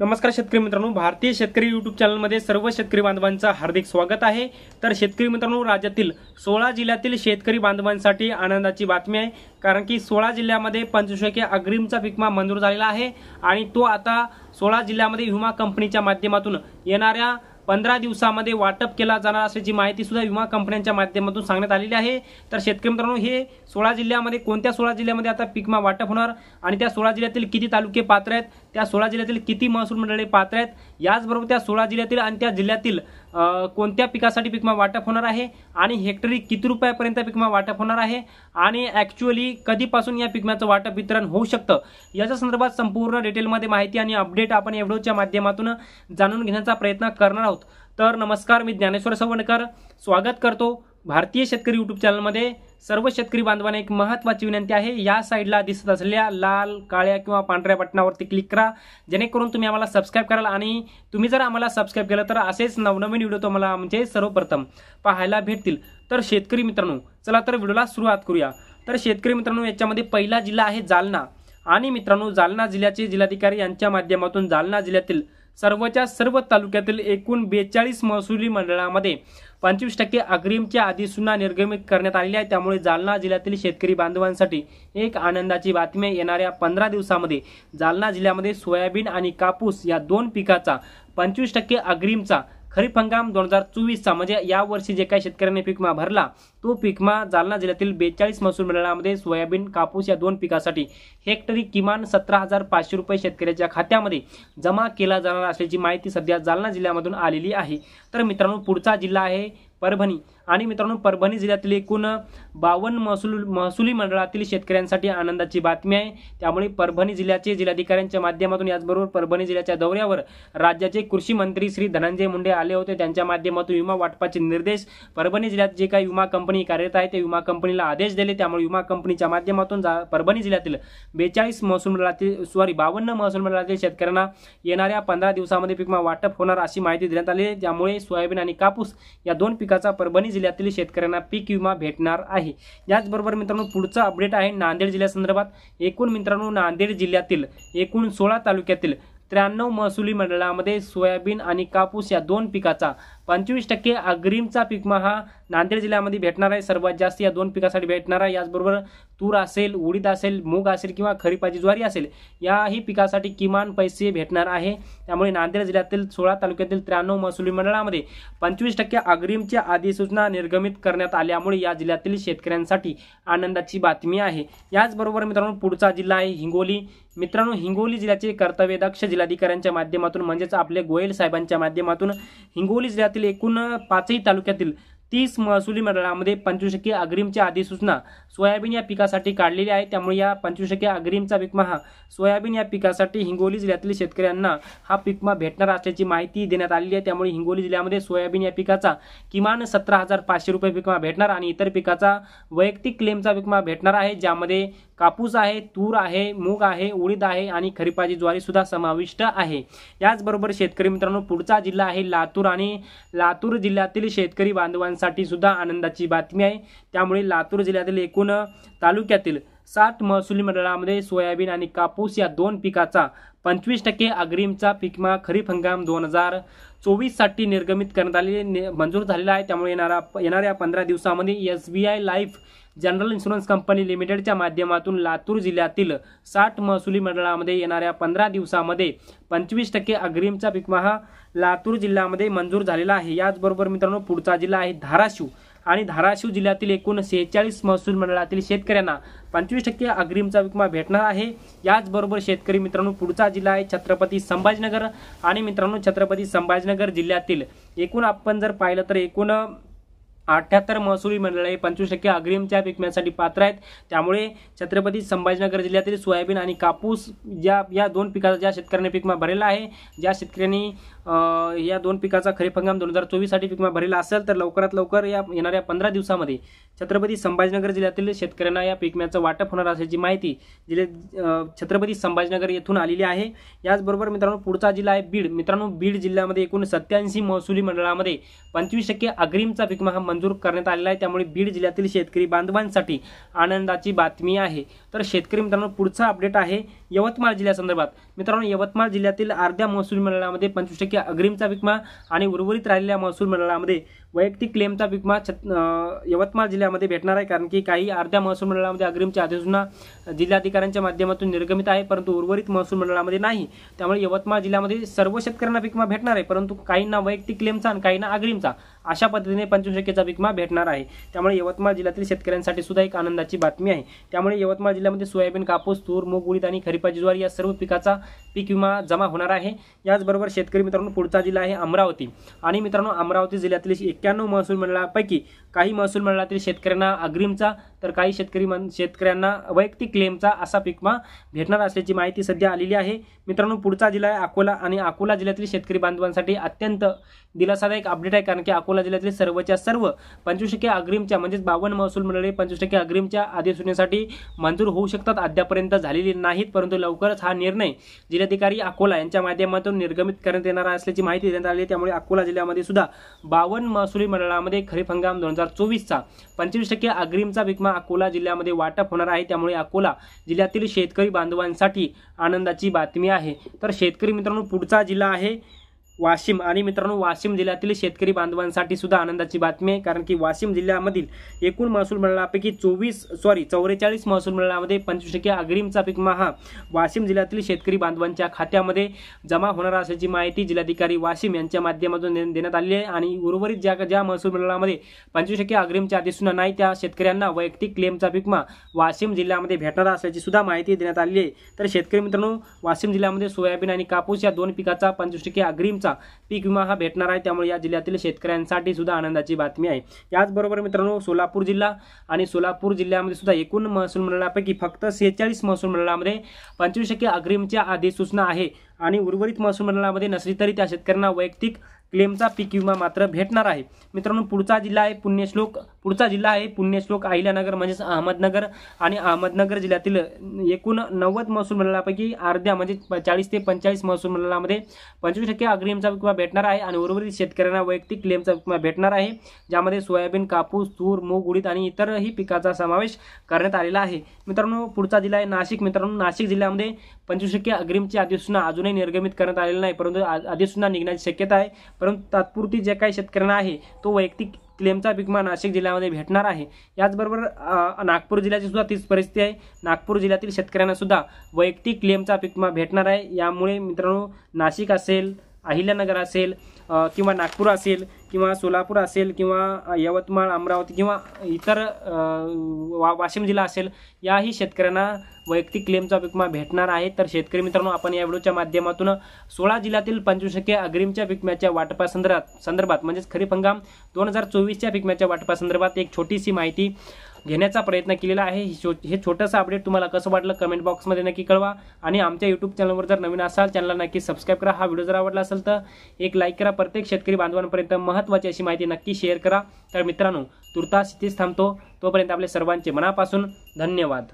नमस्कार शेतकरी मित्रांनो, भारतीय शेतकरी यूट्यूब चॅनलमध्ये सर्व शेतकरी बांधवांचं हार्दिक स्वागत आहे। तर शेतकरी मित्रांनो, राज्यातील 16 जिल्ह्यातील शेतकरी बांधवांसाठी आनंदाची बातमी आहे, कारण की 16 जिल्ह्यामध्ये 25% अग्रिमचा विमा मंजूर झालेला आहे आणि तो आता 16 जिल्ह्यामध्ये विमा कंपनीच्या माध्यमातून येणाऱ्या 15 दिवसांमध्ये वाटप केला जाणार असल्याची माहिती सुद्धा विमा कंपन्यांच्या माध्यमातून सांगण्यात आलेली आहे। तर शेतकरी मित्रांनो, हे 16 जिल्ह्यामध्ये कोणत्या 16 जिल्ह्यामध्ये आता पीक विमा वाटप होणार आणि त्या 16 जिल्ह्यातील किती तालुके पात्र आहेत, त्या 16 जिल्ह्यातील किती महसूल मंडळे पात्र आहेत, याचबरोबर त्या 16 जिल्ह्यातील आणि त्या जिल्ह्यातील कोणत्या पिकासाठी पीक विमा वाटप होणार आहे आणि हेक्टरी किती रुपयापर्यंत पीक विमा वाटप होणार आहे आणि ॲक्च्युअली कधीपासून या पीक विम्याचं वाटप वितरण होऊ शकतं, याच्या संदर्भात संपूर्ण डिटेलमध्ये माहिती आणि अपडेट आपण या व्हिडिओच्या माध्यमातून जाणून घेण्याचा प्रयत्न करणार आहोत। तर नमस्कार, मी ज्ञानेश्वर सवणकर स्वागत करतो भारतीय शेतकरी यूट्यूब चॅनलमध्ये। सर्व शेतकरी बांधवांना एक महत्त्वाची विनंती आहे, या साईडला दिसत असलेल्या लाल, काळ्या किंवा पांढऱ्या बटनावरती क्लिक करा, जेणेकरून तुम्ही आम्हाला सबस्क्राइब कराल आणि तुम्ही जर आम्हाला सबस्क्राइब केलं तर असेच नवनवीन व्हिडिओ तुम्हाला म्हणजे सर्वप्रथम पाहायला भेटतील। तर शेतकरी मित्रांनो, चला तर व्हिडिओला सुरुवात करूया। तर शेतकरी मित्रांनो, याच्यामध्ये पहिला जिल्हा आहे जालना आणि मित्रांनो, जालना जिल्ह्याचे जिल्हाधिकारी यांच्या माध्यमातून जालना जिल्ह्यातील सर्वच्या सर्व तालुक्यातील एकूण 42 महसुली मंडळामध्ये 25% अग्रिमच्या अधिसूचना निर्गमित करण्यात आलेली आहे। त्यामुळे जालना जिल्ह्यातील शेतकरी बांधवांसाठी एक आनंदाची बातमी, येणाऱ्या 15 दिवसांमध्ये जालना जिल्ह्यामध्ये सोयाबीन आणि कापूस या दोन पिकाचा 25% अग्रिमचा खरीप हंगाम 2024चा म्हणजे या वर्षी जे काही शेतकऱ्यांनी पीक विमा भरला तो पीक विमा जालना जिल्ह्यातील 42 महसूल मंडळामध्ये सोयाबीन कापूस या दोन पिकासाठी हेक्टरी किमान 17,500 रुपये शेतकऱ्याच्या खात्यामध्ये जमा केला जाणार असल्याची माहिती सध्या जालना जिल्ह्यामधून आलेली आहे। तर मित्रांनो, पुढचा जिल्हा आहे परभणी आणि मित्रांनो, परभणी जिल्ह्यातील एकूण 52 महसुली मंडळातील शेतकऱ्यांसाठी आनंदाची बातमी आहे। त्यामुळे परभणी जिल्ह्याचे जिल्हाधिकाऱ्यांच्या माध्यमातून याचबरोबर परभणी जिल्ह्याच्या दौऱ्यावर राज्याचे कृषी मंत्री श्री धनंजय मुंडे आले होते। त्यांच्या माध्यमातून विमा वाटपाचे निर्देश परभणी जिल्ह्यात जे काही विमा कंपनी कार्यरत आहे ते विमा कंपनीला आदेश दिले। त्यामुळे विमा कंपनीच्या माध्यमातून परभणी जिल्ह्यातील 52 महसूल मंडळातील शेतकऱ्यांना येणाऱ्या 15 दिवसांमध्ये पीक विमा वाटप होणार अशी माहिती देण्यात आली आहे। त्यामुळे सोयाबीन आणि कापूस या दोन पिकाचा परभणी जिल्ह्यातील शेतकऱ्यांना पीक विमा भेटणार आहे। याचबरोबर मित्रांनो, पुढचा अपडेट आहे नांदेड जिल्ह्यासंदर्भात। एकूण मित्रांनो, नांदेड जिल्ह्यातील एकूण 16 तालुक्यातील 93 महसुली मंडळामध्ये सोयाबीन आणि कापूस या दोन पिकाचा 25% अग्रिमचा पीक विमा हा नांदेड जिल्ह्यामध्ये भेटणार आहे। सर्वात जास्त या दोन पिकासाठी भेटणार आहे। याचबरोबर तूर असेल, उडीद असेल, मूग असेल किंवा खरीपाची ज्वारी असेल, याही पिकासाठी किमान पैसे भेटणार आहे। त्यामुळे नांदेड जिल्ह्यातील 16 तालुक्यातील 93 महसुली मंडळामध्ये 25% अग्रिमच्या अधिसूचना निर्गमित करण्यात आल्यामुळे या जिल्ह्यातील शेतकऱ्यांसाठी आनंदाची बातमी आहे। याचबरोबर मित्रांनो, पुढचा जिल्हा आहे हिंगोली। मित्रांनो, हिंगोली जिल्ह्याचे कर्तव्यदक्ष जिल्हाधिकाऱ्यांच्या माध्यमातून म्हणजेच आपले गोयल साहेबांच्या माध्यमातून हिंगोली जिल्ह्यातील एकूण 5ही तालुक्यातील 30 महसुली मंडळामध्ये 25% अग्रिमच्या अधिसूचना सोयाबीन या पिकासाठी काढलेली आहे। त्यामुळे या 25% अग्रिमचा पीक विमा हा सोयाबीन या पिकासाठी हिंगोली जिल्ह्यातील शेतकऱ्यांना हा पीक विमा भेटणार असल्याची माहिती देण्यात आलेली आहे। त्यामुळे हिंगोली जिल्ह्यामध्ये सोयाबीन या पिकाचा किमान 17,500 रुपये पीक विमा भेटणार आणि इतर पिकाचा वैयक्तिक क्लेमचा पीक विमा भेटणार आहे, ज्यामध्ये कापूस आहे, तूर आहे, मूग आहे, उडीद आहे आणि खरीपाची ज्वारी सुद्धा समाविष्ट आहे। याचबरोबर शेतकरी मित्रांनो, पुढचा जिल्हा आहे लातूर आणि लातूर जिल्ह्यातील शेतकरी बांधवांसाठी सुद्धा आनंदाची बातमी आहे। त्यामुळे लातूर जिल्ह्यातील एकूण तालुक्यातील 60 महसुली मंडळामध्ये सोयाबीन आणि कापूस या दोन पिकाचा 25% अग्रिमचा पीक विमा खरीप हंगाम 2024 साठी निर्गमित करण्यात आलेले मंजूर झालेला आहे। त्यामुळे येणाऱ्या 15 दिवसांमध्ये SBI life general insurance company लिमिटेडच्या माध्यमातून लातूर जिल्ह्यातील 60 महसुली मंडळामध्ये येणाऱ्या 15 दिवसांमध्ये 25% अग्रिमचा पीक विमा हा लातूर जिल्ह्यामध्ये मंजूर झालेला आहे। याचबरोबर मित्रांनो, पुढचा जिल्हा आहे धाराशिव आणि धाराशिव जिल्ह्यातील एकूण 46 महसूल मंडळातील शेतकऱ्यांना 25% अग्रिमचा पीक विमा भेटणार आहे। याचबरोबर शेतकरी मित्रांनो, पुढचा जिल्हा आहे छत्रपती संभाजीनगर आणि मित्रांनो, छत्रपती संभाजीनगर जिल्ह्यातील एकूण आपण जर पाहिलं तर एकूण 78 महसुली मंडळे 25% अग्रिमच्या पीक विम्यासाठी पात्र आहेत। त्यामुळे छत्रपती संभाजीनगर जिल्ह्यातील सोयाबीन आणि कापूस या दोन पिकाचा ज्या शेतकऱ्यांनी पीक विमा भरलेला आहे, ज्या शेतकऱ्यांनी या दोन पिकाचा खरीप हंगाम 2024 साठी पीक विमा भरलेला असेल तर लवकरात लवकर या येणाऱ्या 15 दिवसांमध्ये छत्रपती संभाजीनगर जिल्ह्यातील शेतकऱ्यांना या पीक विम्याचं वाटप होणार असल्याची माहिती छत्रपती संभाजीनगर येथून आलेली आहे। याचबरोबर मित्रांनो, पुढचा जिल्हा आहे बीड। मित्रांनो, बीड जिल्ह्यामध्ये एकूण 87 महसुली मंडळामध्ये 25% अग्रिमचा पीक विमा मंजूर करण्यात आलेला आहे। त्यामुळे बीड जिल्ह्यातील शेतकरी बांधवांसाठी आनंदाची बातमी आहे। तर शेतकरी मित्रांनो पुढचा अपडेट आहे यवतमाळ जिल्ह्यासंदर्भात। मित्रांनो यवतमाळ जिल्ह्यातील अर्ध्या महसूल मंडळामध्ये 25% अग्रिमचा विमा आणि उर्वरित राहिलेल्या महसूल मंडळामध्ये वैयक्तिक क्लेमचा विमा यवतमाळ जिल्ह्यामध्ये भेटणार आहे। कारण की काही अर्ध्या महसूल मंडळामध्ये अग्रिमची अधिसूचना जिल्हाधिकाऱ्यांच्या माध्यमातून निर्गमित आहे, परंतु उर्वरित महसूल मंडळामध्ये नाही। त्यामुळे यवतमाळ जिल्ह्यामध्ये सर्व शेतकऱ्यांना विमा भेटणार आहे, परंतु काहींना वैयक्तिक क्लेमचा आणि काहींना अग्रिमचा अशा पद्धतीने 25%चा विमा भेटणार आहे। त्यामुळे यवतमाळ जिल्ह्यातील शेतकऱ्यांसाठी सुद्धा एक आनंदाची बातमी आहे। त्यामुळे यवतमाळ जिल्ह्यामध्ये सोयाबीन, कापूस, तूर, मूग, उडीद आणि खरीपाची ज्वारी या सर्व पिकाचा पीक विमा जमा होणार आहे। याचबरोबर शेतकरी मित्रांनो पुढचा जिल्हा आहे अमरावती। आणि मित्रांनो अमरावती जिल्ह्यातील 91 महसूल मंडळापैकी काही महसूल मंडळातील शेतकऱ्यांना अग्रिमचा तर काही शेतकऱ्यांना वैयक्तिक क्लेमचा असा पीक विमा भेटणार असल्याची माहिती सध्या आलेली आहे। मित्रांनो पुढचा जिल्हा आहे अकोला। आणि अकोला जिल्ह्यातील शेतकरी बांधवांसाठी अत्यंत दिलासादायक अपडेट आहे, कारण की अकोला जिल्ह्यातील सर्वच्या सर्व 25% अग्रिमच्या म्हणजे 52 महसूल मंडळे 25% अग्रिमच्या अधिसूचनेसाठी मंजूर होऊ शकतात। अद्यापर्यंत झालेली नाहीत, परंतु लवकरच हा निर्णय जिल्हाधिकारी अकोला यांच्या माध्यमातून निर्गमित करण्यात येणार असल्याची माहिती देण्यात आली आहे। त्यामुळे अकोला जिल्ह्यामध्ये सुद्धा 52 महसूली मंडळामध्ये खरीप हंगाम 2024चा 25% अग्रिमचा विमा अकोला जिल्ह्यामध्ये वाटप होणार आहे। त्यामुळे अकोला जिल्ह्यातील शेतकरी बांधवांसाठी आनंदाची बातमी आहे। तर शेतकरी मित्रांनो पुढचा जिल्हा आहे वाशिम। आणि मित्रांनो वाशिम जिल्ह्यातील शेतकरी बांधवांसाठी सुद्धा आनंदाची बातमी आहे, कारण की वाशिम जिल्ह्यामधील एकूण महसूल मंडळापैकी 44 महसूल मंडळामध्ये 25% अग्रिमचा पीक विमा हा वाशिम जिल्ह्यातील शेतकरी बांधवांच्या खात्यामध्ये जमा होणार असल्याची माहिती जिल्हाधिकारी वाशिम यांच्या माध्यमातून देण्यात आली आहे। आणि उर्वरित ज्या महसूल मंडळामध्ये 25% अग्रिमच्या अधिसूचना नाही त्या शेतकऱ्यांना वैयक्तिक क्लेमचा पीक विमा वाशिम जिल्ह्यामध्ये भेटणार असल्याची सुद्धा माहिती देण्यात आली आहे। तर शेतकरी मित्रांनो वाशिम जिल्ह्यामध्ये सोयाबीन आणि कापूस या दोन पिकाचा 25% अग्रिमचा पीक विमा हा भेटणार आहे। त्यामुळे या जिल्ह्यातील शेतकऱ्यांसाठी सुद्धा आनंदाची बातमी आहे। याचबरोबर मित्रांनो सोलापूर जिल्हा आणि सोलापूर जिल्ह्यामध्ये सुद्धा एकूण महसूल मंडळापैकी फक्त 46 महसूल मंडळामध्ये 25% अग्रिमच्या अधिसूचना आहे आणि उर्वरित महसूल मंडळामध्ये नसली तरी त्या शेतकऱ्यांना वैयक्तिक क्लेमचा पीक विमा मात्र भेटणार आहे। मित्रांनो पुढचा जिल्हा आहे पुण्यश्लोक अहिल्यानगर म्हणजेच अहमदनगर। आणि अहमदनगर जिल्ह्यातील एकूण 90 महसूल मंडळापैकी अर्ध्या म्हणजे 40 ते 45 महसूल मंडळामध्ये 25% अग्रिमचा विमा भेटणार आहे आणि उर्वरित शेतकऱ्यांना वैयक्तिक क्लेमचा विमा भेटणार आहे, ज्यामध्ये सोयाबीन, कापूस, तूर, मूग, उडीद आणि इतरही पिकाचा समावेश करण्यात आलेला आहे। मित्रांनो पुढचा जिल्हा आहे नाशिक। मित्रांनो नाशिक जिल्ह्यामध्ये 25% अग्रिमची अधिसूचना अजूनही निर्गमित करण्यात आलेली नाही, परंतु अधिसूचना निघण्याची शक्यता आहे। परंतु तात्पुरती जे काही शेतकऱ्यांना आहे तो वैयक्तिक क्लेमचा पीक विमा नाशिक जिल्ह्यामध्ये भेटणार आहे। याचबरोबर नागपूर जिल्ह्याची सुद्धा तीच परिस्थिती आहे। नागपूर जिल्ह्यातील शेतकऱ्यांना सुद्धा वैयक्तिक क्लेमचा पीक विमा भेटणार आहे। यामुळे मित्रांनो नाशिक असेल, अहिल्यानगर असेल किंवा नागपूर असेल किंवा सोलापूर असेल किंवा यवतमाळ, अमरावती किंवा इतर वाशिम जिल्हा असेल, याही शेतकऱ्यांना वैयक्तिक क्लेमचा विमा भेटणार आहे। तर शेतकरी मित्रांनो आपण या व्हिडिओच्या माध्यमातून 16 जिल्ह्यातील 25% अग्रिमच्या पीक विम्याच्या वाटपासंदर्भात म्हणजेच खरीप हंगाम 2024च्या पीक विम्याच्या वाटपासंदर्भात एक छोटीशी माहिती घेण्याचा प्रयत्न केलेला आहे। हे छोटंसं अपडेट तुम्हाला कसं वाटलं कमेंट बॉक्समध्ये नक्की कळवा। आणि आमच्या यूट्यूब चॅनलवर जर नवीन असाल चॅनलला नक्की सबस्क्राईब करा। हा व्हिडिओ जर आवडला असेल तर एक लाईक करा। प्रत्येक शेतकरी बांधवांपर्यंत महत्त्वाची अशी माहिती नक्की शेअर करा। तर मित्रांनो तुर्तास इथेच थांबतो, तोपर्यंत आपले सर्वांचे मनापासून धन्यवाद।